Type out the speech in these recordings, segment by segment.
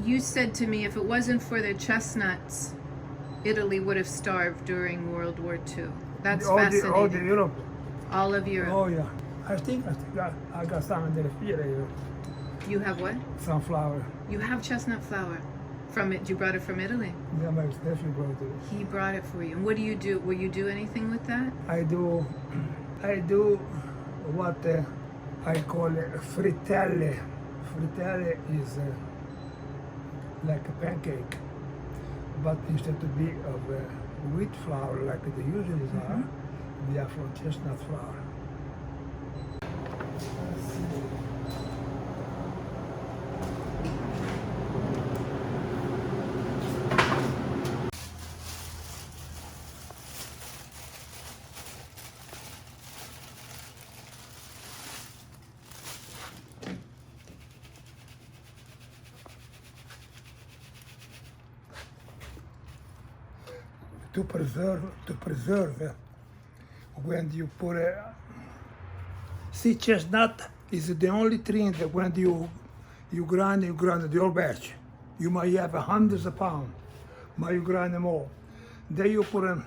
You said to me if it wasn't for the chestnuts, Italy would have starved during World War II. That's fascinating. All the Europe. All of Europe. Oh yeah. I think I got some in the refrigerator. You have what? Sunflower. You have chestnut flour. From it, you brought it from Italy? Yeah, my nephew brought it. He brought it for you. And what do you do? Will you do anything with that? I do what I call fritelle. Fritelle is like a pancake, but instead to be of wheat flour like they usually are, they are from chestnut flour. To preserve when you put see, chestnut is the only tree that when you grind your batch. You might have hundreds of pounds, but you grind them all. Then you put them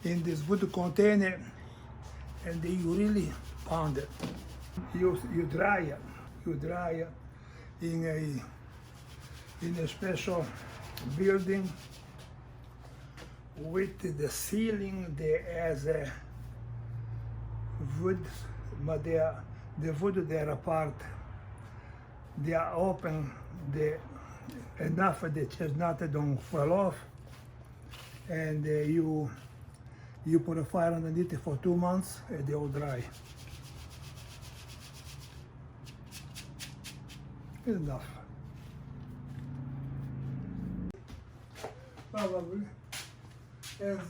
in this wood container, and then you really pound it. You dry it. You dry it in a special building with the ceiling. There has a wood, but the wood they are apart. They are open. Enough of the chestnut don't fall off, and you put a fire underneath it for 2 months, and they all dry. Enough. Probably. And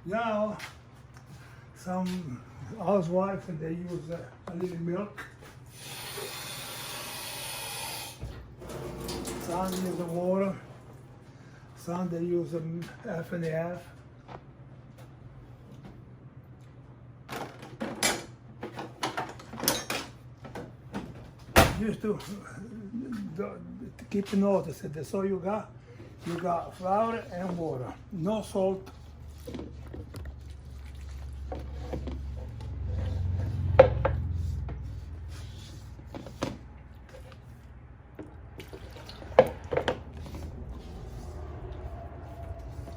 now some housewives they use a little milk. Some use the water. Some they use half and half. Just to keep notice that so you got flour and water, no salt.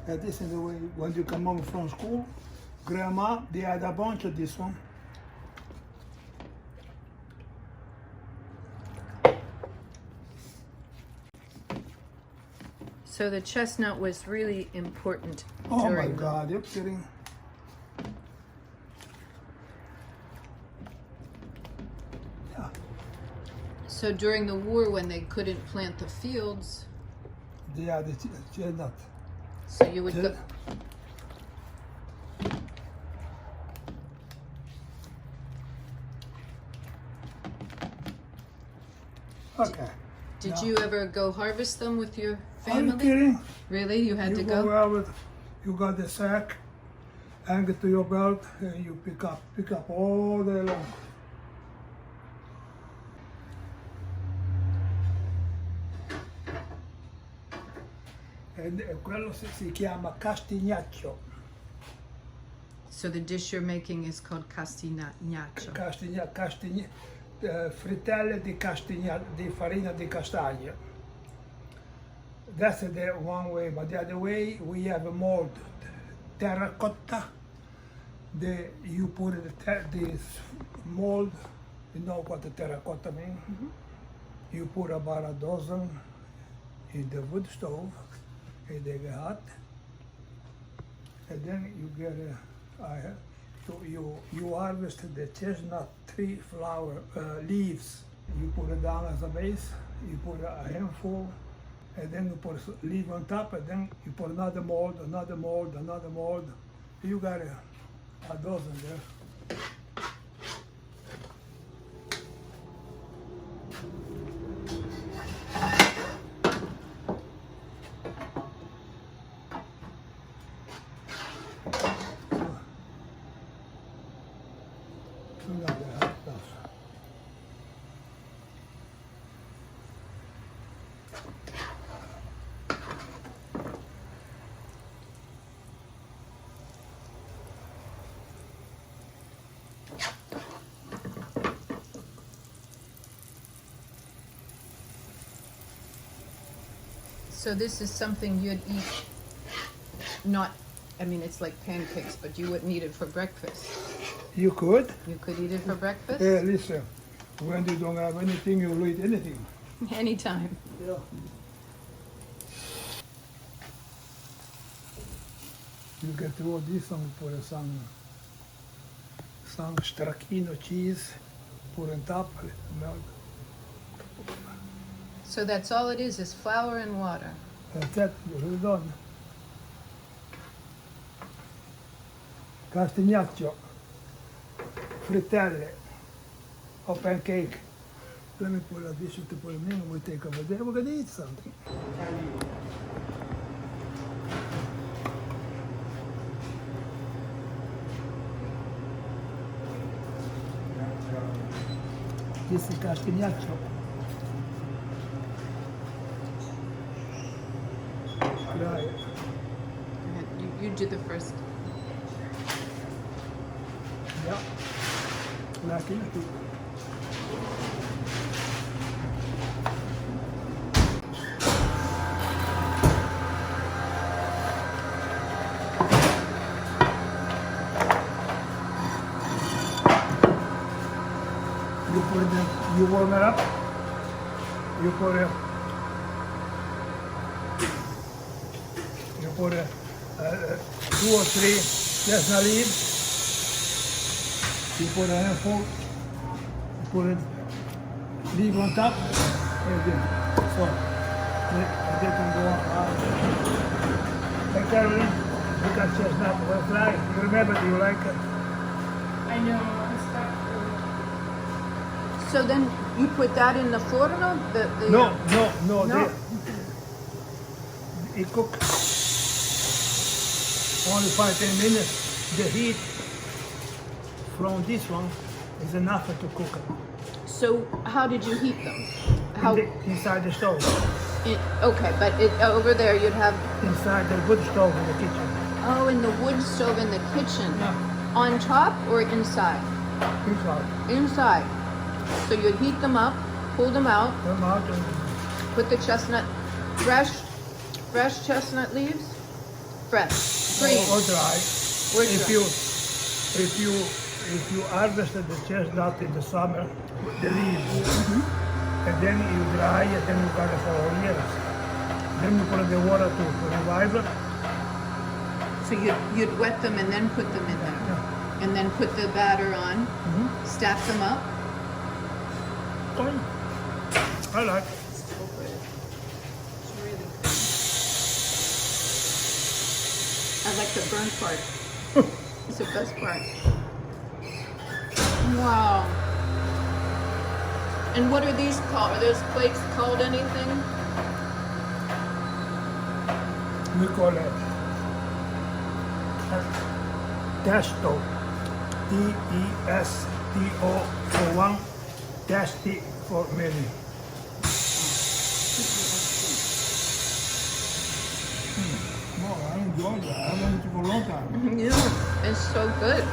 And this is the way when you come home from school, grandma, they had a bunch of this one. So the chestnut was really important. Oh my God, you're kidding. Yeah. So during the war when they couldn't plant the fields, They had the chestnut. so you would go. Okay. Did No. you ever go harvest them with your Are you family? kidding? Really? You had to You go? go out with, you got the sack, hang it to your belt, and you pick up all day long. E quello si chiama castagnaccio. So the dish you're making is called castagnaccio. Fritelle di farina di castagna. That's the one way, but the other way we have a mold, terracotta. You put this mold, you know what the terracotta means? You put about a dozen in the wood stove, and they get hot, and then you get you harvest the chestnut tree flower leaves. You put it down as a base, you put a handful, and then you put a leaf on top, and then you put another mold, another mold, another mold. You got a dozen there. So this is something you'd eat, not, I mean, it's like pancakes, but you wouldn't eat it for breakfast. You could. You could eat it for breakfast? Hey, listen, when you don't have anything, you'll eat anything. Anytime. Yeah. You get all this and put some stracchino cheese, put on top, milk. So that's all it is flour and water. That's it, you're done. Castagnaccio, fritelle, or pancake. Let me put a dish to put them in. We take over there. We're gonna eat something. This is castagnaccio. Try it. Go ahead. You do the first. Yeah. Like it. You warm it up. You put two or three chestnut leaves. You put a handful. You put a leaf on top. And then, so they can go on. Hey Carolyn, look at chestnut. Well, fly. You remember? Do you like it? I know. So then you put that in the forno? No. No. It cooks only 5-10 minutes. The heat from this one is enough to cook it. So how did you heat them? Inside the stove. Okay, but over there you'd have... Inside the wood stove in the kitchen. Oh, in the wood stove in the kitchen. Yeah. On top or inside? Inside. Inside. So you'd heat them up, pull them out, And put the chestnut, fresh chestnut leaves, fresh, green, or dry. or If dry. you harvested the chestnut in the summer, the leaves, and then you dry it, then you got it for years. Then you put in the water to revive it. So you'd wet them and then put them in there, Yeah. and then put the batter on, stack them up. Fine. I like it. It's really good. I like the burnt part. It's the best part. Wow. And what are these called? Are those plates called anything? We call it testo. T-E-S-T-O for one, testi for many. No, I enjoy that. I haven't eaten it for a long time. Yeah, it's so good.